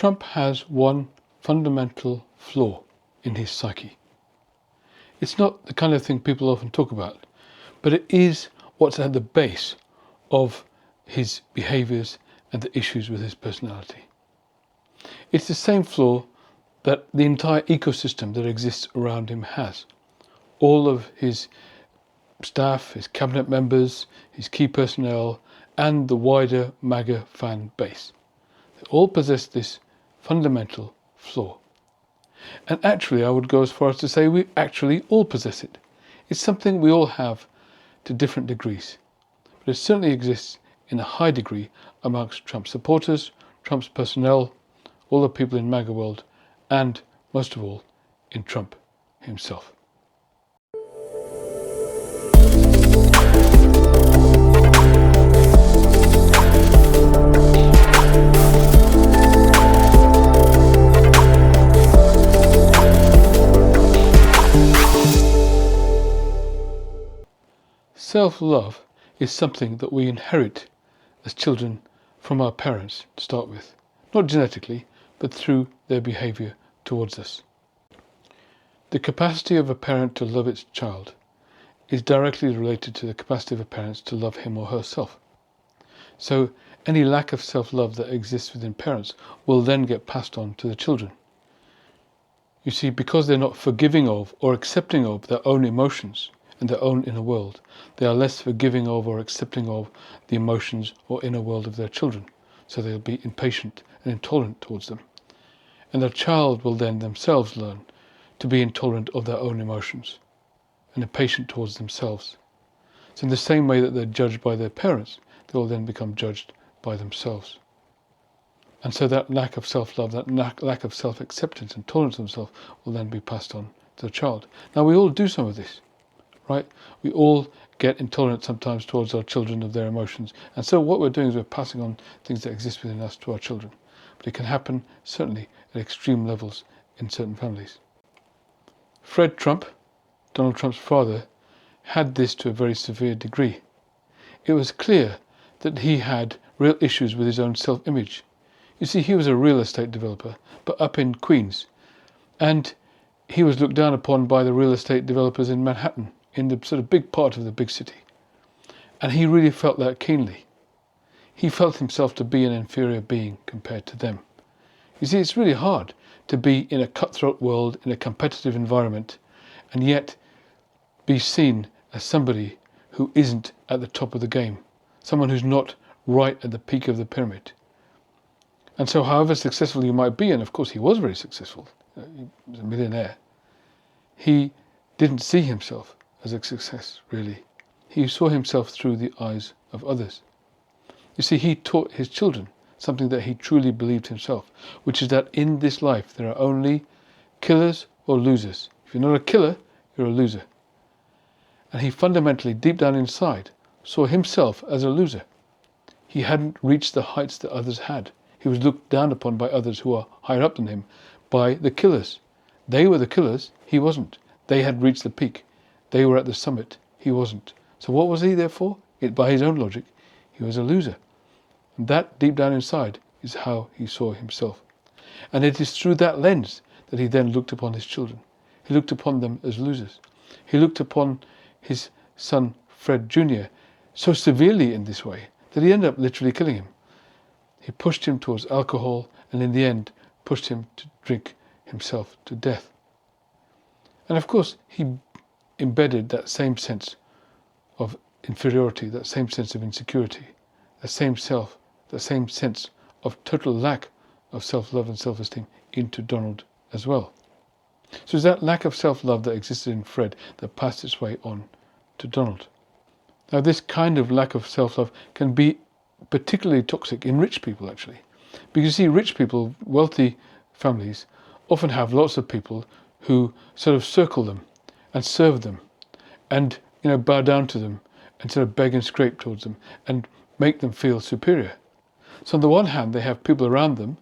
Trump has one fundamental flaw in his psyche. It's not the kind of thing people often talk about, but it is what's at the base of his behaviours and the issues with his personality. It's the same flaw that the entire ecosystem that exists around him has. All of his staff, his cabinet members, his key personnel, and the wider MAGA fan base. They all possess this fundamental flaw. And actually, I would go as far as to say we actually all possess it. It's something we all have to different degrees. But it certainly exists in a high degree amongst Trump supporters, Trump's personnel, all the people in MAGA world, and most of all, in Trump himself. Self-love is something that we inherit as children from our parents to start with. Not genetically, but through their behaviour towards us. The capacity of a parent to love its child is directly related to the capacity of a parent to love him or herself. So any lack of self-love that exists within parents will then get passed on to the children. You see, because they're not forgiving of or accepting of their own emotions and their own inner world, they are less forgiving of or accepting of the emotions or inner world of their children. So they'll be impatient and intolerant towards them. And the child will then themselves learn to be intolerant of their own emotions and impatient towards themselves. So in the same way that they're judged by their parents, they will then become judged by themselves. And so that lack of self-love, that lack of self-acceptance and tolerance of themselves will then be passed on to the child. Now we all do some of this, right? We all get intolerant sometimes towards our children of their emotions. And so what we're doing is we're passing on things that exist within us to our children. But it can happen certainly at extreme levels in certain families. Fred Trump, Donald Trump's father, had this to a very severe degree. It was clear that he had real issues with his own self-image. You see, he was a real estate developer, but up in Queens. And he was looked down upon by the real estate developers in Manhattan, in the sort of big part of the big city. And he really felt that keenly. He felt himself to be an inferior being compared to them. You see, it's really hard to be in a cutthroat world, in a competitive environment, and yet be seen as somebody who isn't at the top of the game, someone who's not right at the peak of the pyramid. And so however successful you might be, and of course he was very successful, he was a millionaire, he didn't see himself as a success, really. He saw himself through the eyes of others. You see, he taught his children something that he truly believed himself, which is that in this life there are only killers or losers. If you're not a killer, you're a loser. And he fundamentally, deep down inside, saw himself as a loser. He hadn't reached the heights that others had. He was looked down upon by others who are higher up than him, by the killers. They were the killers, he wasn't. They had reached the peak. They were at the summit, he wasn't. So what was he there for? By his own logic, he was a loser. And that, deep down inside, is how he saw himself. And it is through that lens that he then looked upon his children. He looked upon them as losers. He looked upon his son, Fred Jr., so severely in this way that he ended up literally killing him. He pushed him towards alcohol and in the end pushed him to drink himself to death. And of course, he embedded that same sense of inferiority, that same sense of insecurity, that same sense of total lack of self-love and self-esteem into Donald as well. So it's that lack of self-love that existed in Fred that passed its way on to Donald. Now this kind of lack of self-love can be particularly toxic in rich people, actually. Because you see, rich people, wealthy families, often have lots of people who sort of circle them and serve them and bow down to them and sort of beg and scrape towards them and make them feel superior. So on the one hand, they have people around them,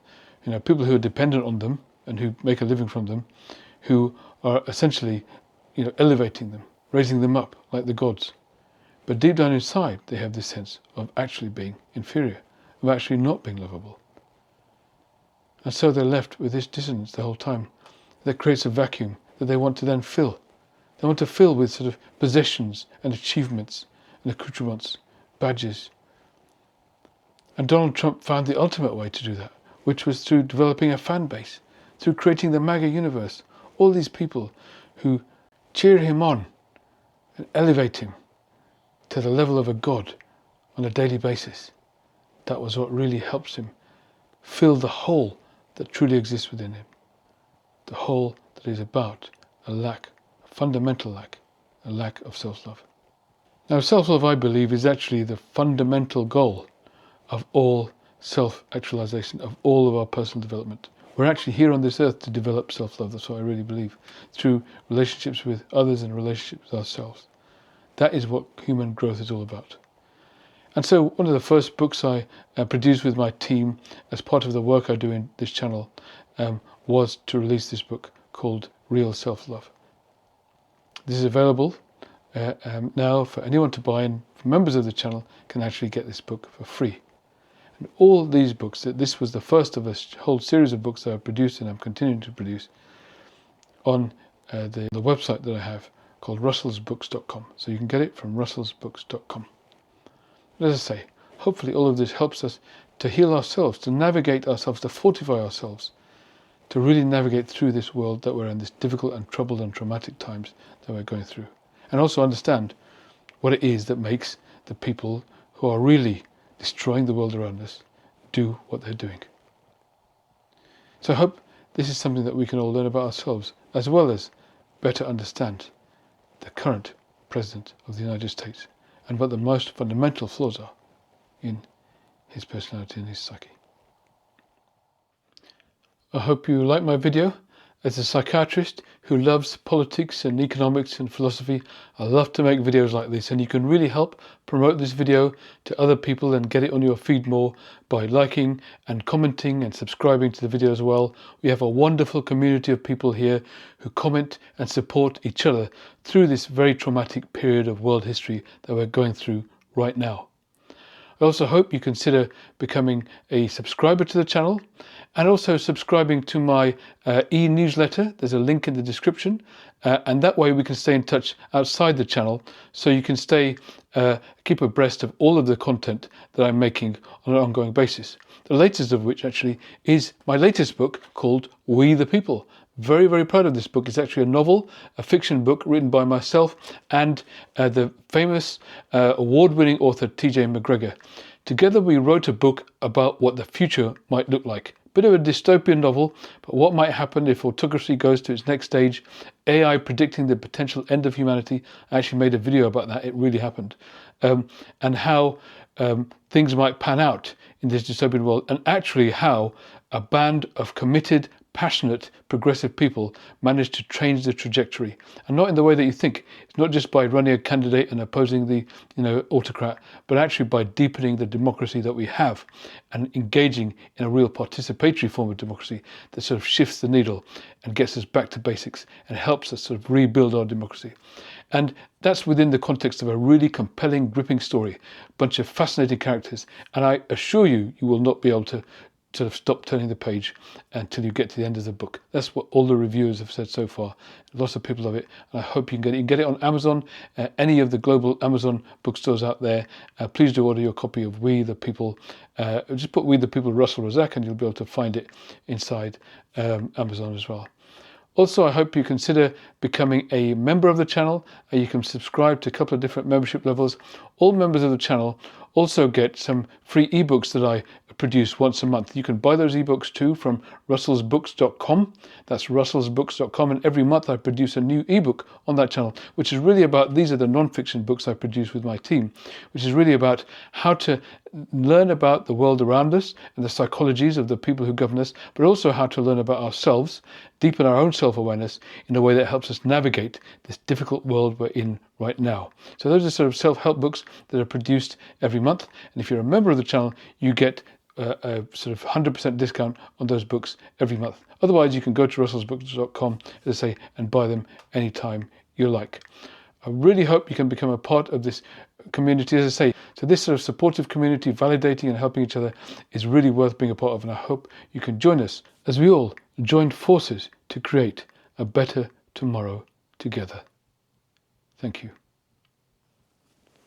people who are dependent on them and who make a living from them, who are essentially elevating them, raising them up like the gods. But deep down inside, they have this sense of actually being inferior, of actually not being lovable. And so they're left with this dissonance the whole time that creates a vacuum that they want to then fill. They want to fill with sort of possessions and achievements and accoutrements, badges. And Donald Trump found the ultimate way to do that, which was through developing a fan base, through creating the MAGA universe. All these people who cheer him on and elevate him to the level of a god on a daily basis. That was what really helps him fill the hole that truly exists within him. The hole that is about a fundamental lack, a lack of self-love. Now, self-love, I believe, is actually the fundamental goal of all self-actualization, of all of our personal development. We're actually here on this earth to develop self-love. That's what I really believe, through relationships with others and relationships with ourselves. That is what human growth is all about. And so one of the first books I produced with my team as part of the work I do in this channel was to release this book called Real Self-Love. This is available now for anyone to buy, and members of the channel can actually get this book for free. And all these books, this was the first of a whole series of books that I've produced and I'm continuing to produce on the website that I have called russellsbooks.com. So you can get it from russellsbooks.com. As I say, hopefully all of this helps us to heal ourselves, to navigate ourselves, to fortify ourselves, to really navigate through this world that we're in, this difficult and troubled and traumatic times that we're going through. And also understand what it is that makes the people who are really destroying the world around us do what they're doing. So I hope this is something that we can all learn about ourselves, as well as better understand the current President of the United States and what the most fundamental flaws are in his personality and his psyche. I hope you like my video. As a psychiatrist who loves politics and economics and philosophy, I love to make videos like this, and you can really help promote this video to other people and get it on your feed more by liking and commenting and subscribing to the video as well. We have a wonderful community of people here who comment and support each other through this very traumatic period of world history that we're going through right now. I also hope you consider becoming a subscriber to the channel and also subscribing to my e-newsletter. There's a link in the description, and that way we can stay in touch outside the channel, so you can keep abreast of all of the content that I'm making on an ongoing basis. The latest of which actually is my latest book called We the People. Very, very proud of this book. It's actually a novel, a fiction book written by myself and the famous award-winning author T.J. McGregor. Together we wrote a book about what the future might look like. Bit of a dystopian novel, but what might happen if autocracy goes to its next stage, AI predicting the potential end of humanity. I actually made a video about that, it really happened. And how things might pan out in this dystopian world, and actually how a band of committed, passionate, progressive people managed to change the trajectory, and not in the way that you think. It's not just by running a candidate and opposing the autocrat, but actually by deepening the democracy that we have and engaging in a real participatory form of democracy that sort of shifts the needle and gets us back to basics and helps us sort of rebuild our democracy. And that's within the context of a really compelling, gripping story, a bunch of fascinating characters, and I assure you, you will not be able to sort of stop turning the page until you get to the end of the book. That's what all the reviewers have said so far. Lots of people love it, and I hope you can get it. You can get it on Amazon, any of the global Amazon bookstores out there. Please do order your copy of We the People. Just put We the People Russell Razak and you'll be able to find it inside Amazon as well. Also, I hope you consider becoming a member of the channel. You can subscribe to a couple of different membership levels. All members of the channel also get some free ebooks that I produce once a month. You can buy those ebooks too from russellsbooks.com. That's russellsbooks.com, and every month I produce a new ebook on that channel, which is really about, these are the non-fiction books I produce with my team, which is really about how to learn about the world around us and the psychologies of the people who govern us, but also how to learn about ourselves, deepen our own self-awareness in a way that helps us navigate this difficult world we're in right now. So those are sort of self-help books that are produced every month, and if you're a member of the channel, you get a sort of 100% discount on those books every month. Otherwise, you can go to russellsbooks.com, as I say, and buy them anytime you like. I really hope you can become a part of this community, as I say. So this sort of supportive community, validating and helping each other, is really worth being a part of, and I hope you can join us as we all join forces to create a better tomorrow together. Thank you.